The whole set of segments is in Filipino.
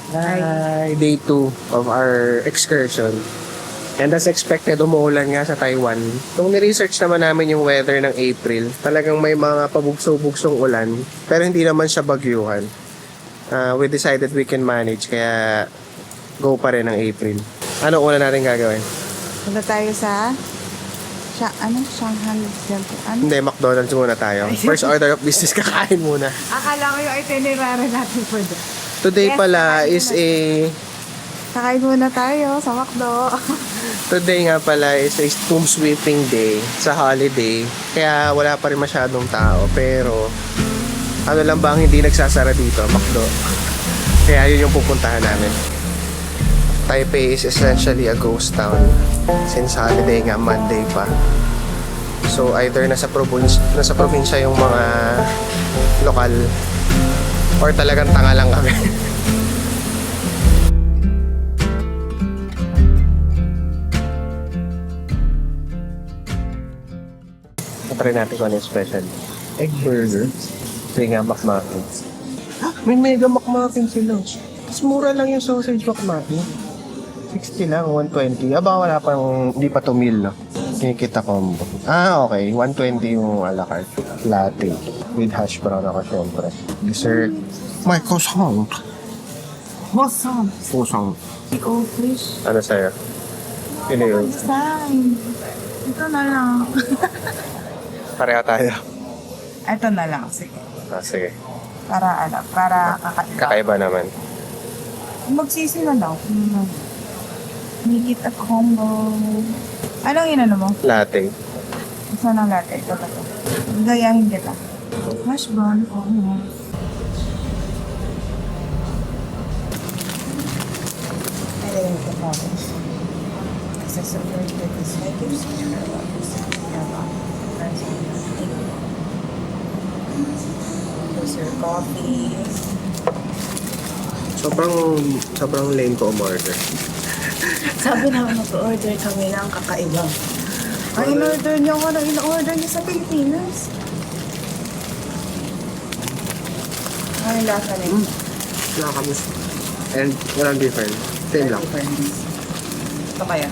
Hi! Day 2 of our excursion. And as expected, umuulan nga sa Taiwan. Nung ni-research naman namin yung weather ng April, talagang may mga pabugso-bugsong ulan, pero hindi naman siya bagyuhan. We decided we can manage, kaya go pa rin ng April. Ano una natin gagawin? Punta tayo sa Shanghai Temple. Ano? Hindi, McDonald's muna tayo. First order of business, kakain muna. Akala ko yung itinerary natin for that. Today Yes, pala kakain is Kakain muna tayo sa McDo. Today nga pala is a tomb sweeping day sa holiday. Kaya wala pa rin masyadong tao. Pero ano lang ba ang hindi nagsasara dito? McDo. Kaya yun yung pupuntahan namin. Taipei is essentially a ghost town. Since holiday nga, Monday pa. So either nasa probinsya yung mga lokal or talagang tanga lang kami. Try natin kung ano yung special. Egg burger. Kasi nga, McMuffin. May mega McMuffin sila. Mas mura lang yung sausage McMuffin. 60 lang, 120. Baka wala pang, hindi pa to meal, no? Kinikita combo. Okay. 120 yung a la carte. Latte. With hash brown ako, syempre. Dessert. My croissant. Awesome. Croissant. Ikaw, fish. Ano sa'yo? Yun yun. Design. Ito na lang. Pareha tayo. Ito na lang. Sige. Sige. Para kakaiba. Kakaiba naman. Magsisi na lang. Make it a combo. Anong inano mo? Latte. Isa ng latte. Ito ba ito? Gayahin kita. Hash brown. Ayan ito po. Isa sa word that is like this. Here's your coffee. Sobrang lame ko umorder. Sabi naman mag-order kami ng kakaiba. Ay, in-order niya ko na in-order niya sa Pilipinas. Ay, lasa niya. Nakakamis. And walang difference. Same lang. Ito kaya.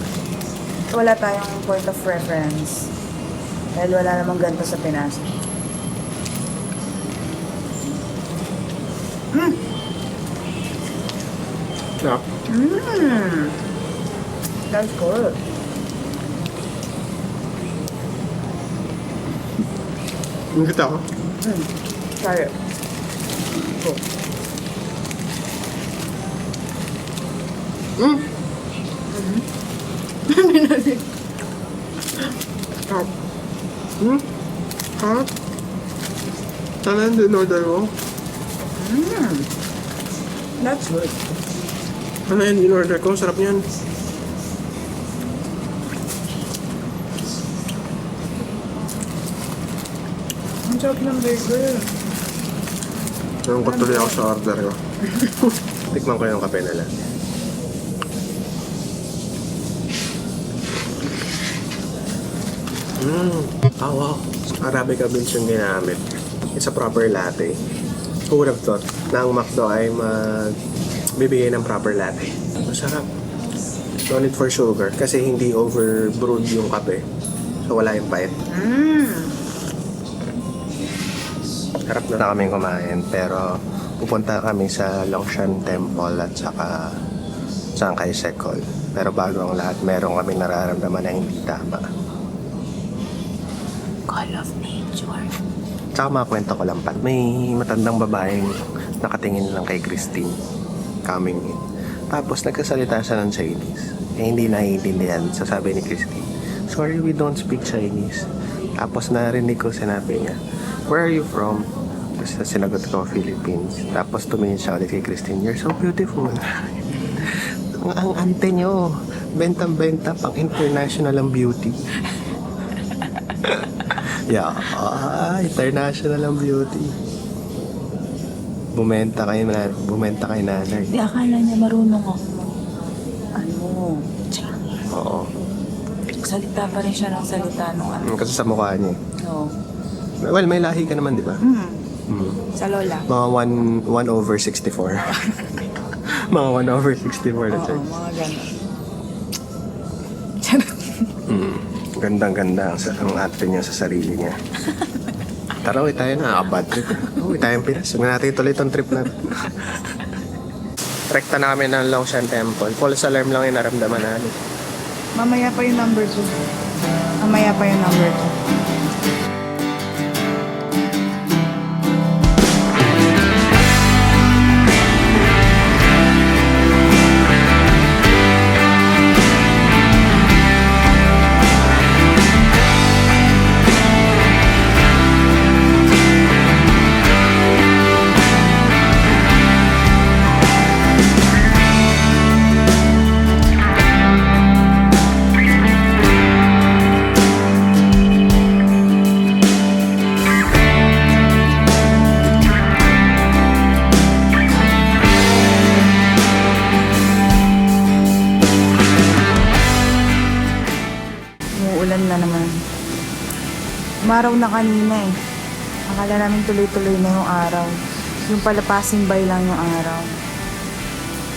Wala tayong point of reference. Dahil wala namang ganito sa Pinas. No. That's good. Nakita ko. Try it. Go. Hot. Hot. Sana yung in-order mo? That's good. Ano yung in-order ko? Sarap niyan. Ang sarap ng burger. Nalungkot tuloy ako sa order ko. Tikman ko yung kape nila. Wow. Arabica beans yung ginamit. It's a proper latte. Who would have thought na ang McDo ay magbibigay ng proper latte. Masarap. No need for sugar kasi hindi overbrewed yung kape. So wala yung bite. Harap na kaming kumain pero pupunta kami sa Longshan Temple at saka Chiang Kai-shek Hall. Pero bago ang lahat, meron kami nararamdaman na hindi tama. Call of nature. Tsaka makwento ko lang pa. May matandang babaeng nakatingin lang kay Christine coming in. Tapos nagkasalita siya ng Chinese. Hindi naiintindihan. So sabi ni Christine, "Sorry, we don't speak Chinese." Tapos narinig ko sinabi niya, "Where are you from?" Tapos sinagot ko, "Philippines." Tapos tumingin siya ulit kay Christine, "You're so beautiful." ang ante nyo, bentang-benta pang international ang beauty. Yeah, international ang beauty. Bumenta kay nanay. Di akala niya marunong ako. Chinese. Oo. Salita pa rin siya ng salita nung ano. Kasi sa mukha niya. No. Well, may lahi ka naman, di ba? Sa lola. Mga 1/64. Mga 1/64 na Oo, check. mga gano'n. Gandang-ganda ang ate niya sa sarili niya. Tara, uwi tayo na. Bad trip. Uwi tayong Pinas. Huwag natin tuloy itong trip natin. Rekta na kami ng Longshan Temple. False alarm lang yung naramdaman namin. Mamaya pa yung number 2. Mamaya pa yung number 2. Umuulan na naman. Umaraw na kanina eh. Akala namin tuloy-tuloy na yung araw. Yung pala passing by lang yung araw.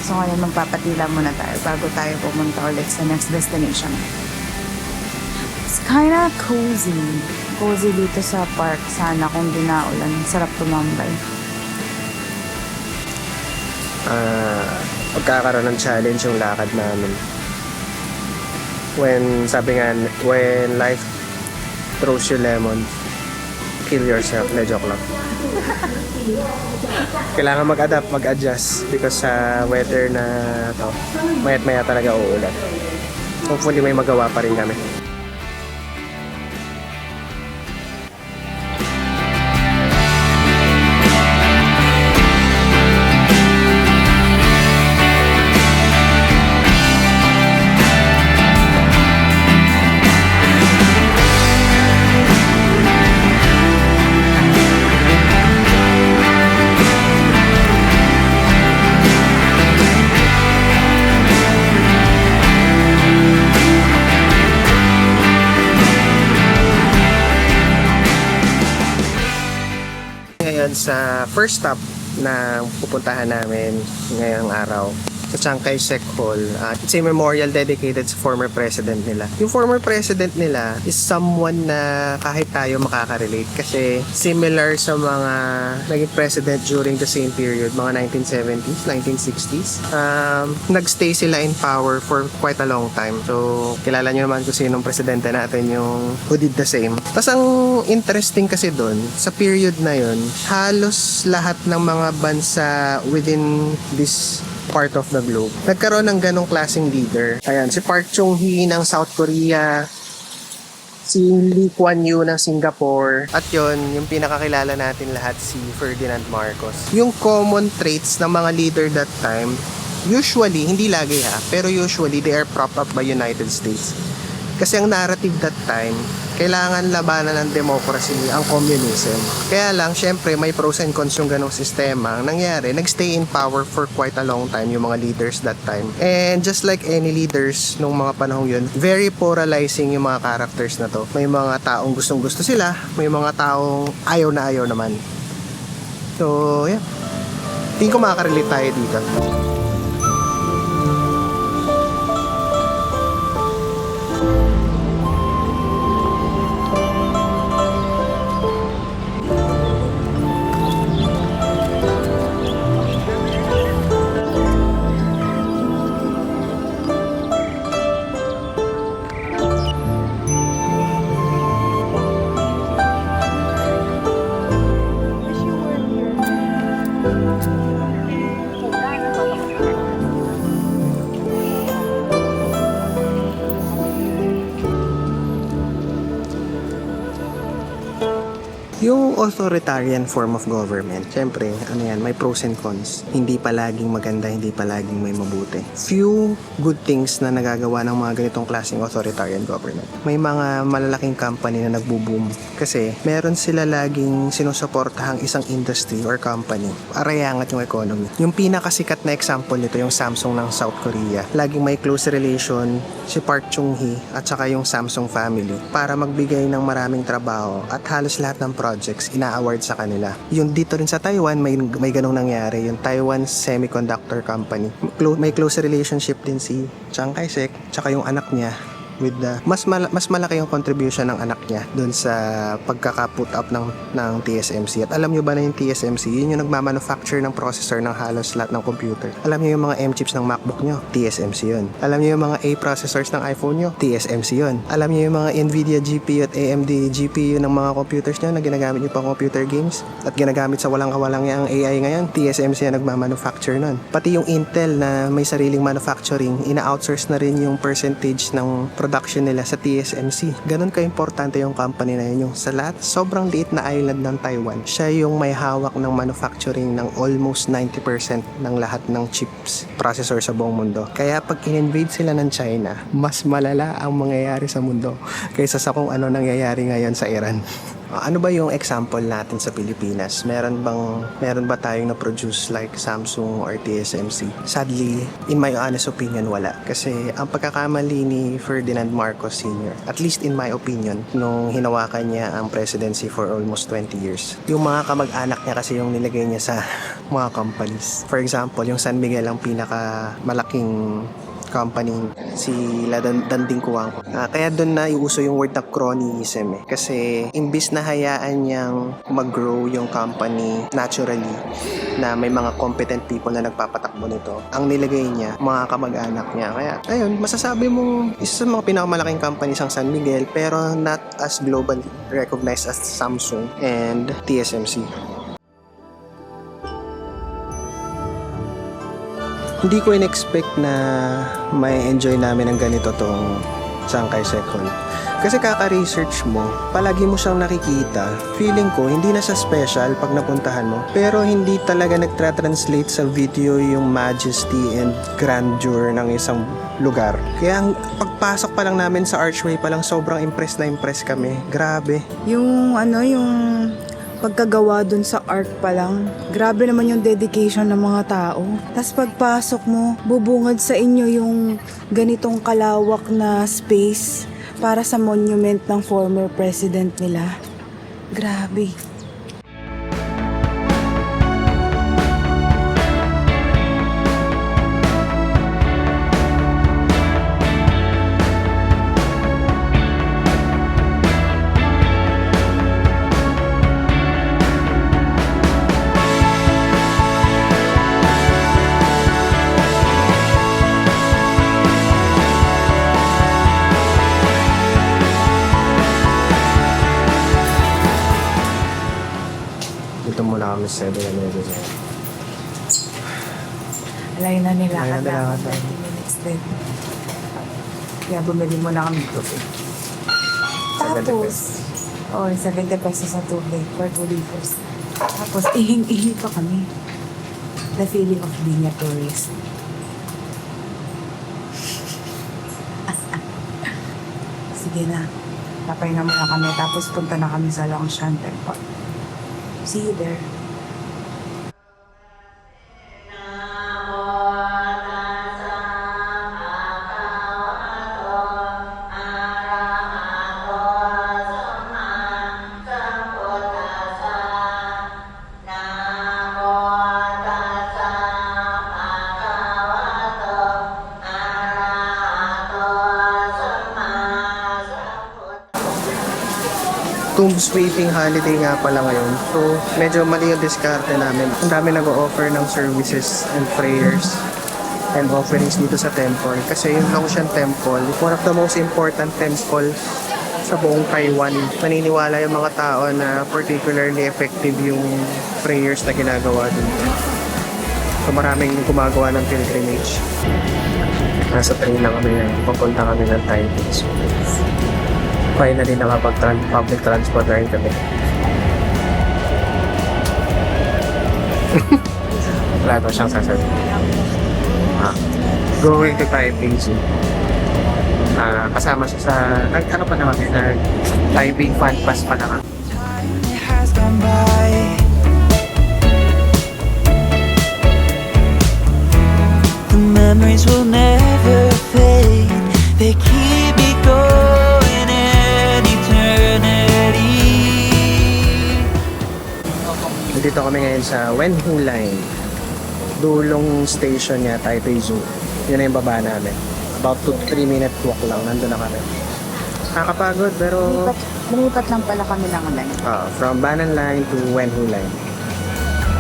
So ngayon magpapatila muna tayo bago tayo pumunta ulit sa next destination. It's kinda cozy. Cozy dito sa park. Sana kung di naulan. Sarap tumambay. Pagkakaroon ng challenge yung lakad namin. Sabi nga, when life throws you lemon, kill yourself. Na joke lang. Kailangan mag-adapt, mag-adjust because sa weather na to, mayat maya talaga uulan. Hopefully may magawa pa rin kami. Ngayon sa first stop na pupuntahan namin ngayong araw sa Chiang Kai-shek Hall. It's a memorial dedicated sa former president nila. Yung former president nila is someone na kahit tayo makaka-relate kasi similar sa mga naging president during the same period, mga 1970s, 1960s. Nagstay sila in power for quite a long time. So, kilala nyo naman kung sinong presidente natin yung who did the same. Tapos ang interesting kasi doon, sa period na yun, halos lahat ng mga bansa within this part of the globe nagkaroon ng ganong klaseng leader. Ayan, si Park Chung-hee ng South Korea, si Lee Kuan Yew ng Singapore, at yon yung pinakakilala natin lahat, si Ferdinand Marcos. Yung common traits ng mga leader that time, usually, hindi lagi pero usually they are propped up by United States. Kasi ang narrative that time, kailangan labanan ng democracy ang communism. Kaya lang, syempre, may pros and cons yung ganong sistema. Ang nangyari, nagstay in power for quite a long time yung mga leaders that time. And just like any leaders nung mga panahong yun, very polarizing yung mga characters na to. May mga taong gustong-gusto sila, may mga taong ayaw na ayaw naman. So, yeah. Tingin ko makakarelate tayo dito. Yung authoritarian form of government, syempre, may pros and cons. Hindi palaging maganda, hindi palaging may mabuti. Few good things na nagagawa ng mga ganitong klaseng authoritarian government. May mga malalaking company na nagbo-boom kasi meron sila laging sinusuportahang isang industry or company. Arayangat yung economy. Yung pinakasikat na example nito, yung Samsung ng South Korea. Laging may close relation si Park Chung-hee at saka yung Samsung family para magbigay ng maraming trabaho at halos lahat ng projects ina-award sa kanila. Yung dito rin sa Taiwan, may ganong nangyari. Yung Taiwan Semiconductor Company. May close relationship din si Chiang Kai-shek tsaka yung anak niya with the mas malaki yung contribution ng anak niya doon sa pagkaka-put up ng TSMC. At alam niyo ba na yung TSMC, yun yung nagmamanufacture ng processor ng halos lahat ng computer. Alam niyo yung mga M chips ng MacBook niyo, TSMC yun. Alam niyo yung mga A processors ng iPhone niyo, TSMC yun. Alam niyo yung mga Nvidia GPU at AMD GPU ng mga computers niyo na ginagamit niyo pang computer games at ginagamit sa walang-kawalang yung AI ngayon, TSMC ang nagmamanufacture nun. Pati yung Intel na may sariling manufacturing, ina-outsource na rin yung percentage ng production nila sa TSMC. Ganun ka-importante yung company na yun. Yung sa lahat, sobrang liit na island ng Taiwan. Siya yung may hawak ng manufacturing ng almost 90% ng lahat ng chips, processor sa buong mundo. Kaya pag in-invade sila ng China, mas malala ang mangyayari sa mundo kaysa sa kung ano nangyayari ngayon sa Iran. Ano ba yung example natin sa Pilipinas? Meron ba tayong na-produce like Samsung or TSMC? Sadly, in my honest opinion, wala. Kasi ang pagkakamali ni Ferdinand Marcos Sr., at least in my opinion, nung hinawakan niya ang presidency for almost 20 years, yung mga kamag-anak niya kasi yung nilagay niya sa mga companies. For example, yung San Miguel ang pinakamalaking company, si Danding Kuwang. Kaya doon na iuso yung word na cronyism eh. Kasi imbis na hayaan niyang mag-grow yung company naturally na may mga competent people na nagpapatakbo nito, ang nilagay niya, mga kamag-anak niya. Kaya, ayun, masasabi mong isa sa mga pinakamalaking companies ang San Miguel pero not as globally recognized as Samsung and TSMC. Hindi ko in-expect na may enjoy namin ng ganito tong Chiang Kai-shek Hall. Kasi kaka-research mo, palagi mo siyang nakikita. Feeling ko, hindi na siya special pag napuntahan mo. Pero hindi talaga nagtra-translate sa video yung majesty and grandeur ng isang lugar. Kaya ang pagpasok pa lang namin sa archway pa lang, sobrang impressed na impressed kami. Grabe. Yung pagkagawa dun sa art pa lang, grabe naman yung dedication ng mga tao. Tapos pagpasok mo, bubungad sa inyo yung ganitong kalawak na space para sa monument ng former president nila. Grabe. Dito muna kami sa 7-Eleven. Alay na nila Alay na ka nila na ka. 20 minutes din. Kaya bumili mo na kami tubig. 70 Tapos, 70 pesos sa tubig for 2 liters. Tapos, ihing-ihi pa kami. The feeling of being a tourist. Sige na. Papahinga muna kami. Tapos punta na kami sa Longshan Temple. See you there. Tomb sweeping holiday nga pala ngayon. So, medyo mali yung diskarte namin. Ang dami nag-o-offer ng services and prayers and offerings dito sa temple. Kasi yung Longshan Temple, one of the most important temple sa buong Taiwan. Naniniwala yung mga tao na particularly effective yung prayers na ginagawa dito. So, maraming gumagawa ng pilgrimage. Nasa train na kami ngayon. Papunta kami ng Taipei. So, finally nakapag-public transport na rin kami. Wala daw siyang sasabihin. Going to Taipei Zoo. Kasama siya sa, ano pa naman, Taipei Fan Pass pa naman. Time has gone by. The memories will never fade. They Nandito kami ngayon sa Wenhu Line. Dulong station niya, Taipei Zoo. Yun na yung baba namin. About 2-3 minute walk lang. Nandun na kami. Nakakapagod pero Lumipat lang pala kami ng line. from Banan Line to Wenhu Line.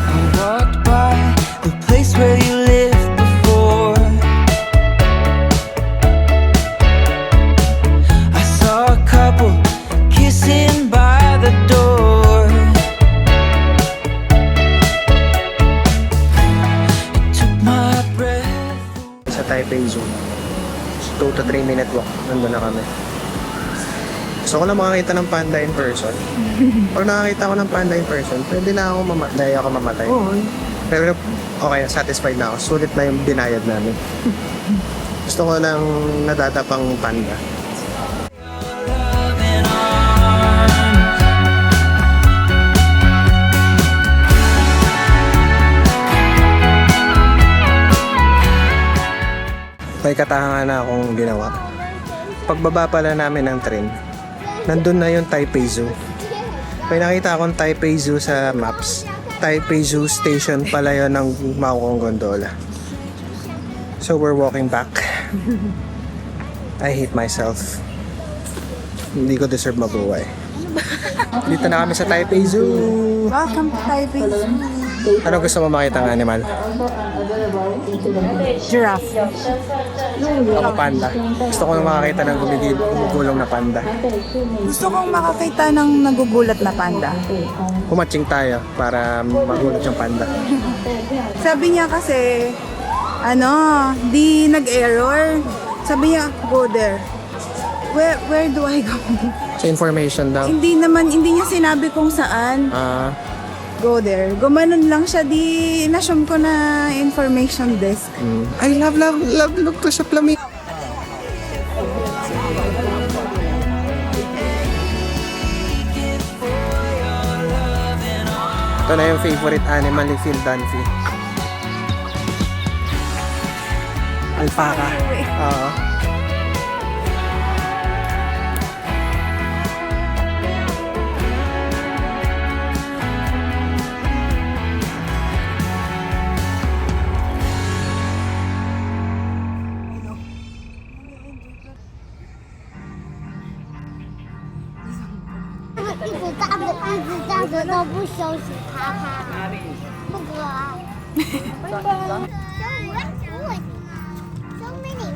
I walked by the place where you lived before. I saw a couple kissing by the door. It took my breath. Sa Taipei Zoo. 2 to 3 minute walk. Nandun na kami. Gusto ko lang makakita ng panda in person. Pag nakakita ko ng panda in person, pwede na ako dahil ako mamatay. Oo. Pero okay, satisfied na ako. Sulit na yung binayad namin. Gusto ko lang nadadapang panda. Loving arms. May katahangan na akong ginawa. Pagbaba pala namin ng train, nandun na yung Taipei Zoo. May nakita akong Taipei Zoo sa maps. Taipei Zoo Station pala yun ng Maokong Gondola. So we're walking back. I hate myself. Hindi ko deserve mabuhay. Dito na kami sa Taipei Zoo. Welcome to Taipei Zoo. Ano gusto mo makita ng animal? Giraffe. Ako panda. Gusto ko na makakita ng gumugulong na panda. Gusto kong makakita ng nagugulat na panda. Kumatching tayo para magulat yung panda. Sabi niya kasi, di nag-error. Sabi niya, go there. Where do I go? Sa information daw. hindi niya sinabi kung saan. Go there. Gumanon lang siya, di nasyum ko na information desk. I love look to sa flamingo. Ito na yung favorite animal ni Phil Dunphy. Alpaca. Oo.一直大着一直站着都不休息，卡卡，不可爱。So many.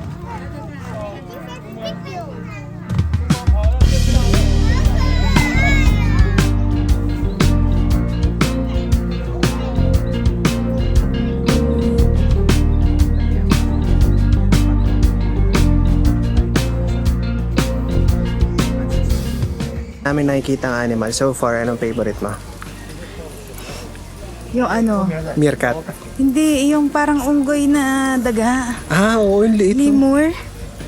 Namin nakikita ang animal. So far, anong favorite mo? Yung Meerkat. hindi, yung parang unggoy na daga. Oo, yung liit. Lemur?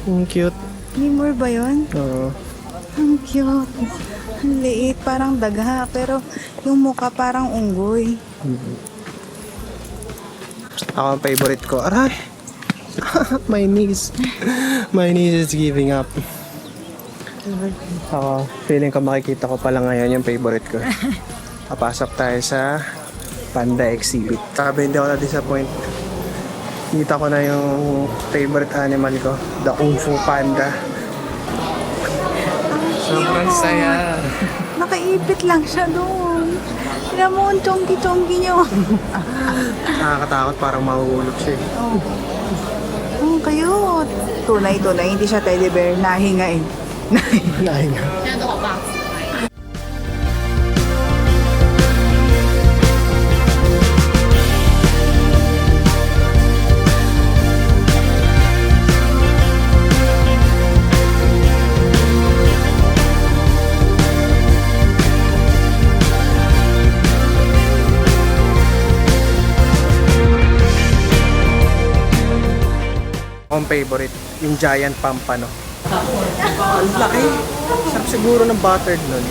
Ang cute. Lemur ba yun? Oo. Ang cute. Ang liit, parang daga. Pero yung mukha parang unggoy. Ako ang favorite ko. Aray! My knees. My knees is giving up. Ako, feeling ko makikita ko pala ngayon yung favorite ko. Papasok tayo sa Panda Exhibit. Sabi, hindi ako na-disappoint. Kita ko na yung favorite animal ko, the Kung Fu Panda. Sobrang saya. Nakaipit lang siya doon. Tignan mo ang chonggi-chonggi niyo. Nakakatakot, parang mahuhulog siya. Ang cute. Tunay-tunay, hindi siya teddy bear. Nahinga eh. Nahinga. Ang favorite, yung giant pampano. Ang laki. Sarap siguro ng buttered nun.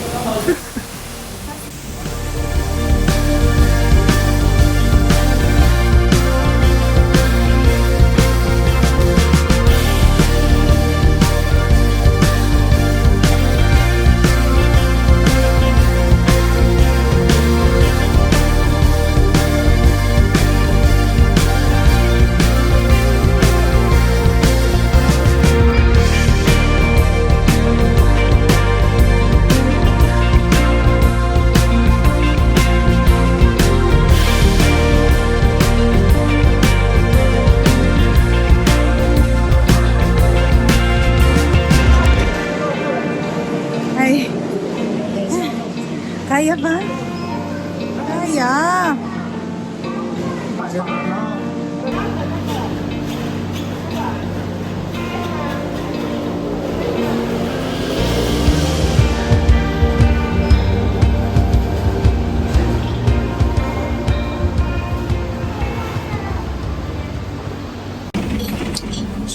ba? Kaya.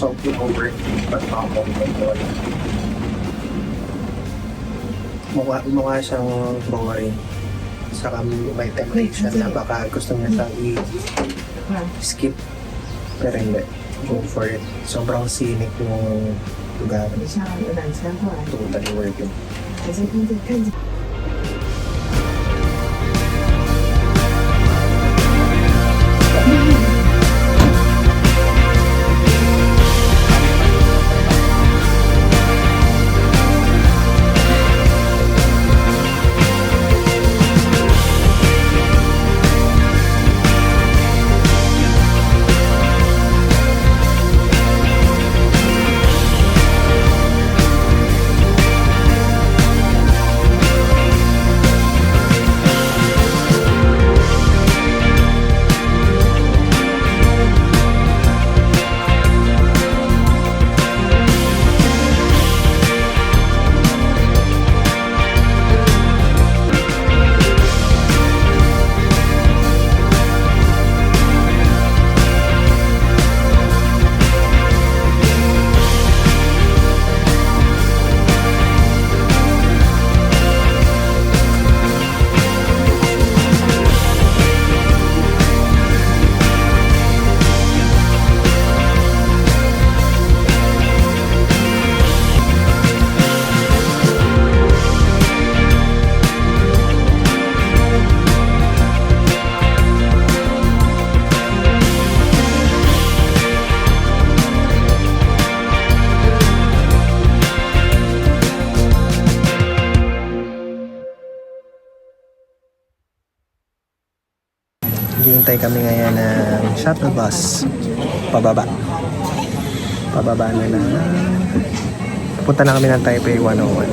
Something over but mukha siyang boring. Saka may temptation na baka gusto niya siyang i-skip. Pero hindi. Go for it. Sobrang scenic yung lugar. Totally worth it. Hihintay kami ngayon ng shuttle bus. Pababa. Pababa na na. Pupunta na kami ng Taipei 101.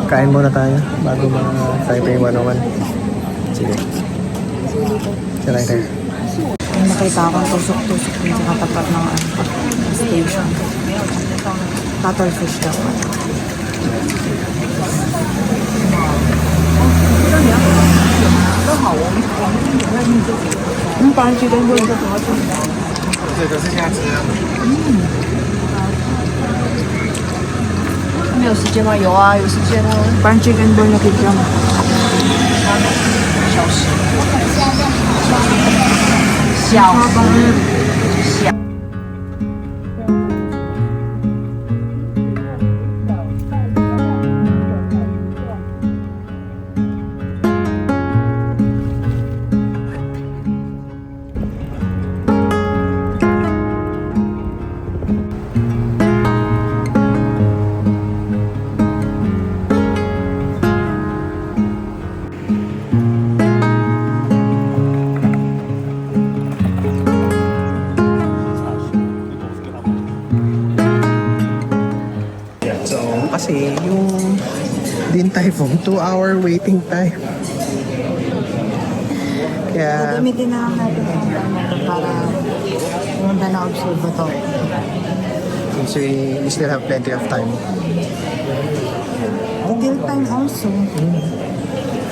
Kain muna tayo bago Taipei 101. Sige. Sige tayo. Nakita akong tusok-tusok dun sa katapat ng station. Cuttlefish daw. Parang chicken ball na kikiam. Kasi yung Din Tai Fung 2-hour waiting time. Kaya Gagamitin na lang natin ang time na ito para pumunta na observatory. since we still have plenty of time. Ideal time also.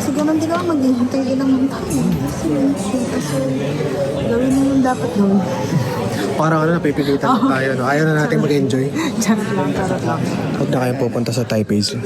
Kasi ganun din ako, maghihintay din naman tayo. Kasi gawin mo yung dapat gawin. Parang napipilitan na tayo. No? Ayaw na natin mag-enjoy. Charot lang, charot lang. Huwag na kayo pupunta sa Taipei Zoo.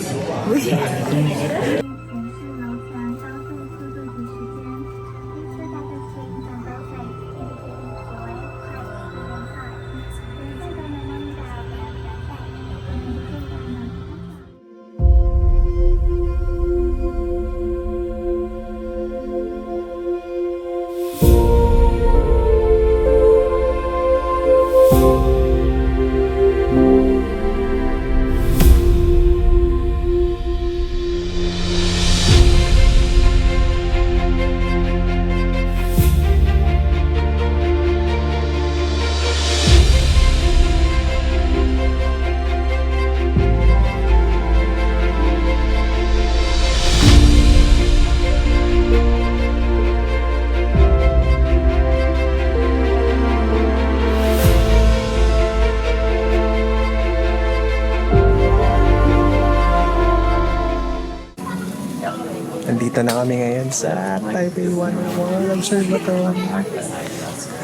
na kami ngayon sa Taipei 101 Observatory.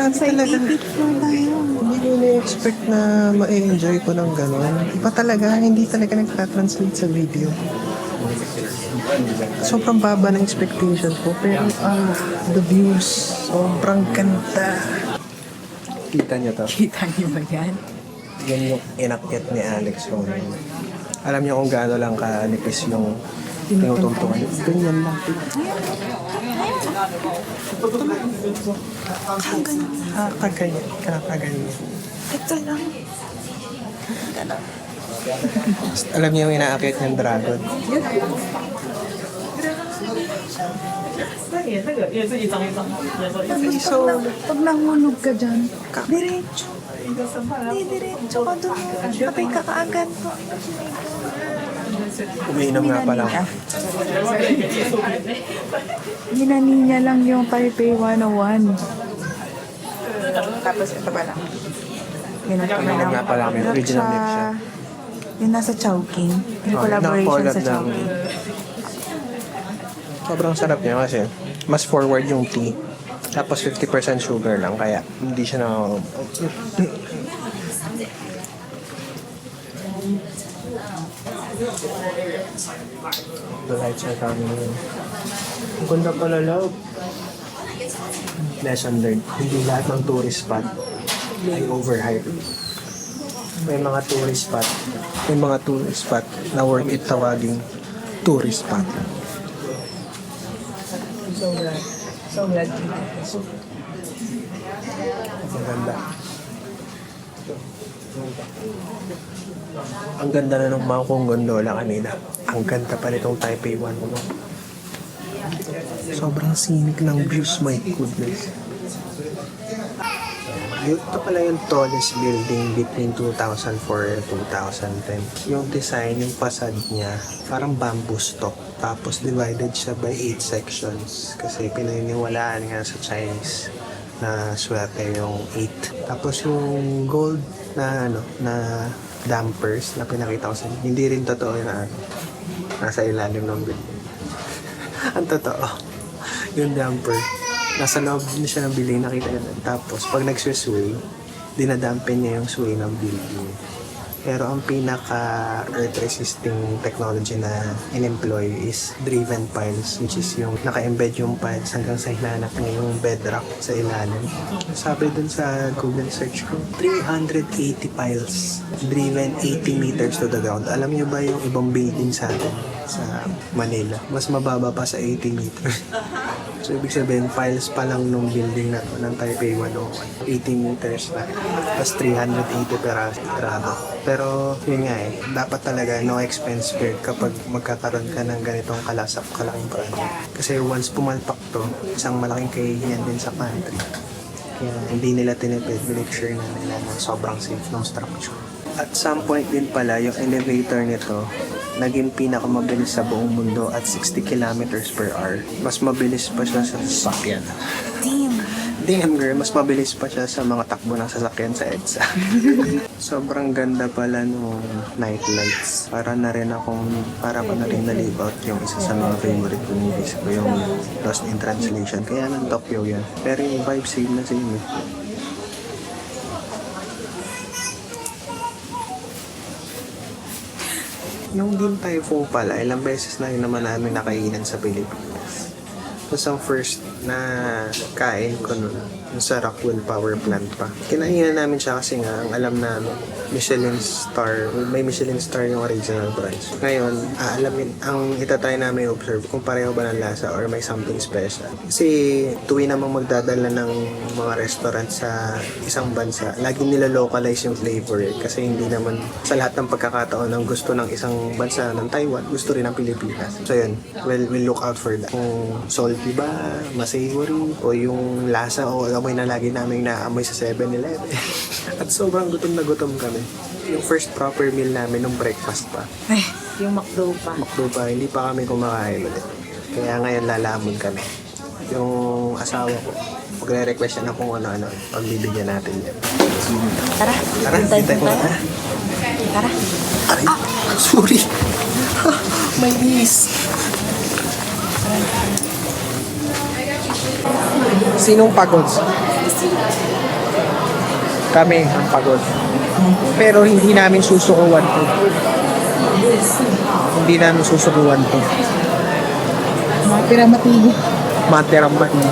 Sabi talaga, hindi ko na-expect na ma-enjoy ko ng gano'n. Iba talaga, hindi talaga nagtatranslate sa video. Sobrang baba ng expectation ko, pero the views, sobrang ganda. Kita niyo to? Kita niyo ba yan? Yan yung inakyat ni Alex yung alam niyo kung gaano lang kanipis yung tinutuntungan. Ganyan lang. Kakaganyan. Ito lang. Alam niyo yung inaakyat ng dragon. So, Pag nahulog ka dyan, diretso. Hindi, diretso ka doon. Patay ka kaagad po. umiinom nga pala. Ginani niya lang yung Taipei 101. Tapos ito pala. Ganun kami Umiinom nga pala kami. Original mix siya. Yung nasa Chowking. Yung Oh, collaboration nakakolab sa ng- Chowking. Sobrang sarap niya kasi mas forward yung tea. Tapos 50% sugar lang, kaya hindi siya na... The lights are coming in. Ang ganda pala, love. Lesson learned. Hindi lahat ng tourist spot ay overhyped. May mga tourist spot. May mga tourist spot na worth it tawaging tourist spot. So glad. Ang ganda. Ang ganda na ng mga kong gondola kanina. Ang ganda pa nitong Taipei 101. Sobrang scenic ng views, my goodness. Ito pala yung tallest building between 2004 and 2010. Yung design, yung facade niya, parang bamboo stalk. Tapos divided siya by 8 sections. Kasi pinaniniwalaan nga sa Chinese na swerte yung 8. Tapos yung gold na na dampers na pinakita ko sa inyo, hindi rin totoo na nasa ilalim ng building. Ang totoo, yung damper, nasa loob na siya ng building, nakita nyo. Tapos pag nag-sway, dinadampen niya yung sway ng building. Pero ang pinaka-earth resisting technology na in-employ is driven piles, which is yung naka-embed yung piles hanggang sa hinanap niya yung bedrock sa ilalim. Sabi dun sa Google search ko, 380 piles driven 80 meters to the ground. Alam niyo ba yung ibang building sa atin sa Manila, mas mababa pa sa 80 meters. So, ibig sabihin, files pa lang nung building na to, ng Taipei 101. 80 meters na. Tapos 380 peraso. Grabe. Pero, yun nga dapat talaga no expense spared kapag magkakaroon ka ng ganitong kalaking project. Kasi once pumalpak to, isang malaking kahihiyan din sa country. Kaya hindi nila tinipid, make sure na nila na sobrang safe ng structure. At some point din pala, yung elevator nito, naging pinakamabilis sa buong mundo at 60 kilometers per hour. Mas mabilis pa siya sa sasakyan. Damn girl, mas mabilis pa siya sa mga takbo ng sasakyan sa EDSA. Sobrang ganda pala nung night lights. Para ko na rin na-live out yung isa sa mga favorite movies ko, yung Lost in Translation. Kaya ng Tokyo yan. Pero yung vibe same na same eh. Yung Din Tai Fung pala, ilang beses na yun naman namin nakainan sa Pilipinas. Tapos ang first na kain ko nun, yung sa Rockwell Power Plant pa. Kinainan namin siya kasi nga, ang alam namin, Michelin star, may Michelin star yung original branch. Ngayon, alamin, ang itatry namin observe kung pareho ba ng lasa or may something special. Kasi tuwi namang magdadala ng mga restaurant sa isang bansa, lagi nila localize yung flavor kasi hindi naman sa lahat ng pagkakataon ang gusto ng isang bansa ng Taiwan, gusto rin ng Pilipinas. So yun, we'll look out for that. Kung salty ba, masavory, o yung lasa o amoy na lagi namin naamoy sa 7-Eleven. At sobrang gutom na gutom kami. Yung first proper meal namin nung breakfast pa. Ay, yung McDo pa. McDo pa, hindi pa kami kumakain ulit. Kaya ngayon lalamon kami. Yung asawa ko, magre-request na kung ano-ano, pagbibigyan natin yan. Tara, Tara, hintay ko na. Tara. Ay, sorry. May miss. Sinong pagod? Kami ang pagod. Pero hindi namin susukuan to. Hindi namin susukuan to. Matira matindi. Matirang mati.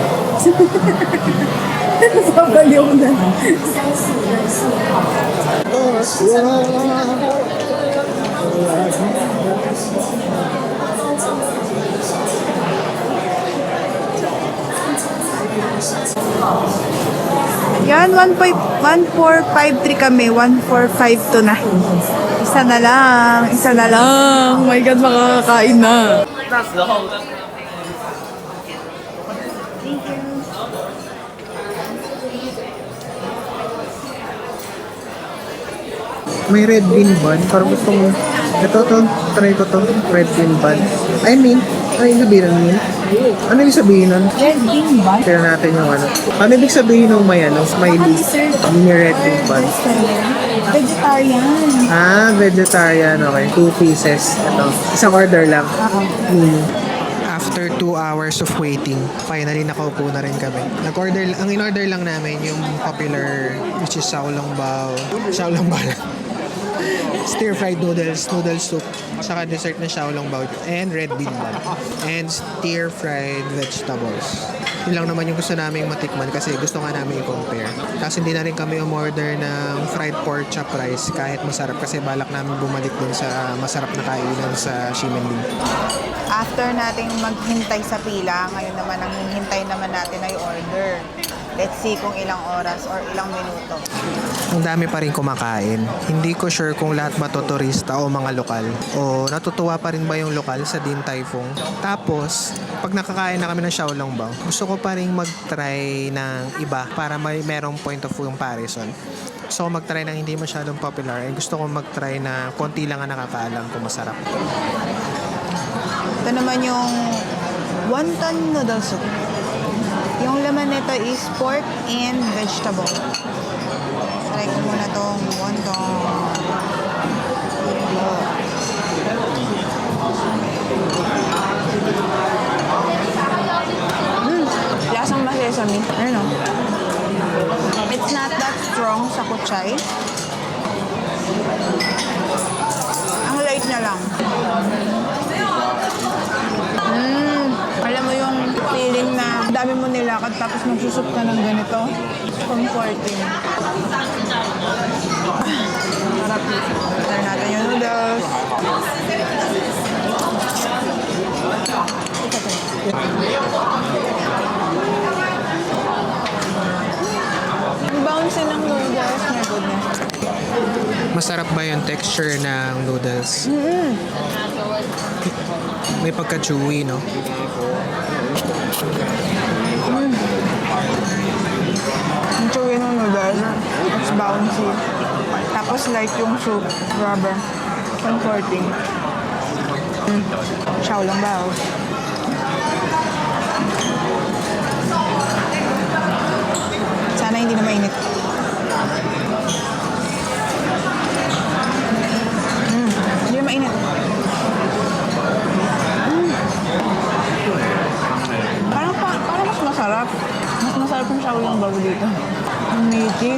Pabaliw na. Yan, 1453 kami. 1452 na. Isa na lang. Isa na lang. Oh my God, makakakain na. May red bean bun. Parang gusto mo. Ito to. Try ko to. Red bean bun. I mean, ano yung sabihin ng mint? Ano yung sabihin nun? Red bean ba? Tira natin yung ano. Ano ibig sabihin ng may ano? Smiley. May red bean bun. Vegetarian. Ah, vegetarian. Okay. 2 pieces. Ito. Isang order lang. After 2 hours of waiting, finally nakaupo na rin kami. Ang in-order lang namin yung popular, which is xiaolongbao. Xiaolongbao lang. Stir-fried noodles, noodle soup, saka dessert na xiaolongbao, and red bean bun, and stir-fried vegetables. Yun lang naman yung gusto namin matikman kasi gusto nga namin i-compare. Tapos hindi na rin kami umorder ng fried pork chop rice kahit masarap kasi balak namin bumalik dun sa masarap na kainan sa Ximending. After nating maghintay sa pila, ngayon naman ang hihintay naman natin ay order. Let's see kung ilang oras or ilang minuto. Ang dami pa rin kumakain. Hindi ko sure kung lahat ba to turista o mga lokal. O natutuwa pa rin ba yung lokal sa Din Tai Fung. Tapos, pag nakakain na kami ng xiaolongbao, gusto ko pa rin mag-try ng iba para may merong point of comparison. Gusto ko mag-try ng hindi masyadong popular. Gusto ko mag-try na konti lang ang nakakaalam kung masarap. Ito naman yung wonton noodle soup. Yung laman nito is pork and vegetable. Try ko muna tong wonton. Lasang masesame. Ayun o. It's not that strong sa kutsay. Ang light niya lang. Alam mo yung feeling na dami mo nilakad tapos magsusup ka ng ganito. Comforting. Sarap. Try natin yung noodles. Ang bouncy ng noodles. My goodness. Masarap ba yung texture ng noodles? May pagka-chewy, no? Ang chewy ng noodles. It's bouncy. Tapos light yung soup. Rubber. Comforting. Xiaolongbao. Sana hindi na mainit. Hindi na mainit. Parang mas masarap. Mas masarap yung xiaolongbao dito. Ang meaty.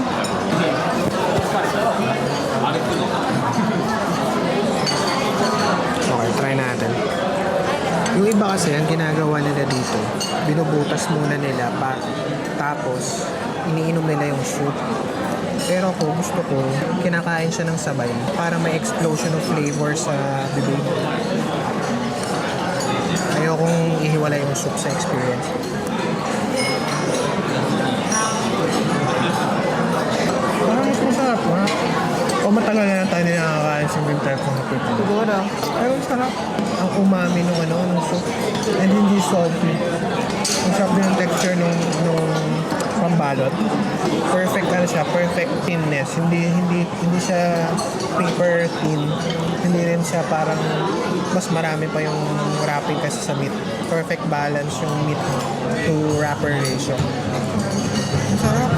Okay, try natin. Yung iba kasi, ang ginagawa nila dito, binubutas muna nila tapos iniinom nila yung soup. Pero ako, gusto ko, kinakain siya ng sabay para may explosion of flavor sa bibig. Ayokong ihiwalay yung soup sa experience. Parang mas masarap, ha? O matagal na tayo nakakain sa Din Tai Fung hapit. Siguro. Pero sarap. Ang umami nung soup. And hindi salty. Ang sarap din ang texture nung pambalot. Perfect perfect thinness. Hindi siya paper thin. Hindi rin siya parang mas marami pa yung wrapping kasi sa meat. Perfect balance yung meat to wrapper ratio. Ang sarap.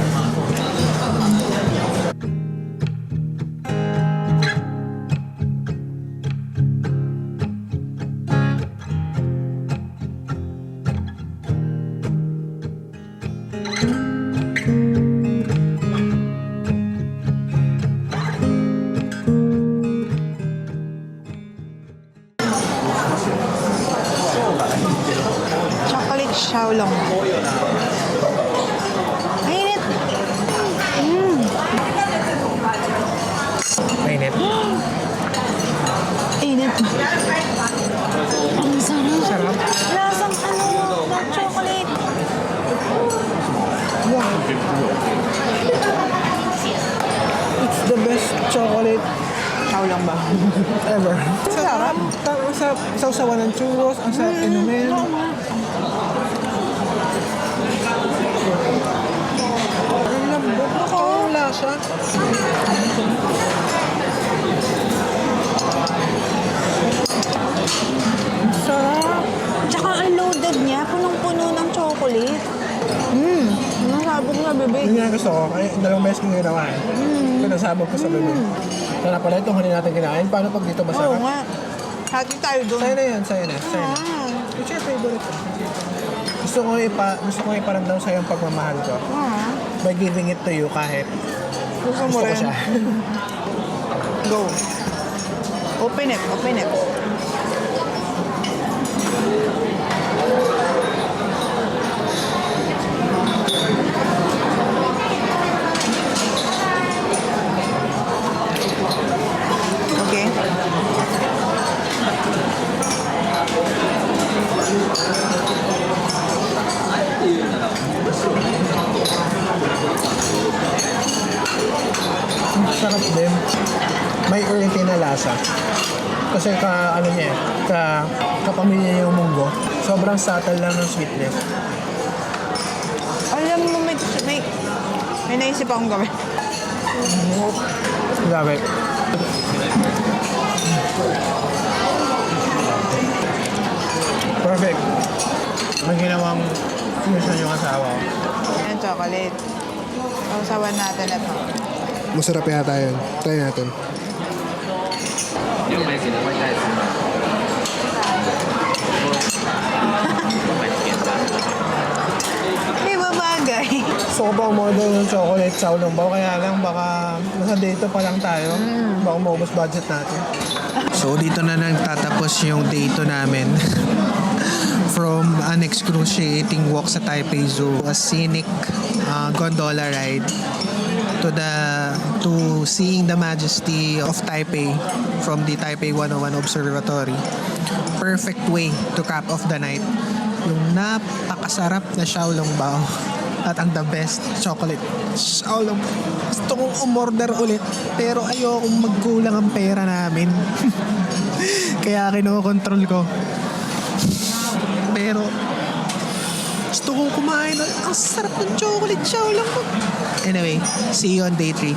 Xiaolong ba? Ever. Sarap. Sa sausawan ng churros, ang sarap inumin. Ang lambot. Ang lasa. Sarap. Tsaka ang loaded niya, punong-puno ng chocolate. Nasabog na, bebe. Yun nga gusto ko. Ay, dalawang beses kong ginawa eh. Pinasabog ko sa bibig. Sana pala ito, huli natin kinain. Paano pag dito Oo masarap? nga. Hati tayo doon. Sa'yo na yan, sa'yo na. Sa'yo na. It's your favorite. Gusto ko iparamdam sa'yo ang pagmamahal ko. By giving it to you kahit Gusto mo gusto ko rin. siya. Go. Open it, open it. Okay. Sarap din. May earthy na lasa. Kasi ano niya eh, kapamilya yung munggo. Sobrang subtle lang ng sweetness. Alam mo, may naisip akong gawin. Grabe. Perfect. Ang ginawang fusion yung asawa ko. Yan, chocolate. Sausawan natin ito. Masarap yata yun. Try natin. Di ba bagay? So ko pa umorder ng chocolate Xiaolong Bao, kaya lang baka nasa dito pa lang tayo. Baka maubos budget natin. So dito na nagtatapos yung day 2 namin. From an excruciating walk sa Taipei Zoo, a scenic gondola ride, to seeing the majesty of Taipei from the Taipei 101 Observatory. Perfect way to cap off the night. Yung napakasarap na Xiaolong Bao at ang the best chocolate Xiaolong. Gusto kong umorder ulit pero ayokong magkulang ang pera namin. Kaya kinokontrol ko. Pero gusto kong kumain. Ang sarap ng chocolate Xiaolong. Anyway, see you on day 3.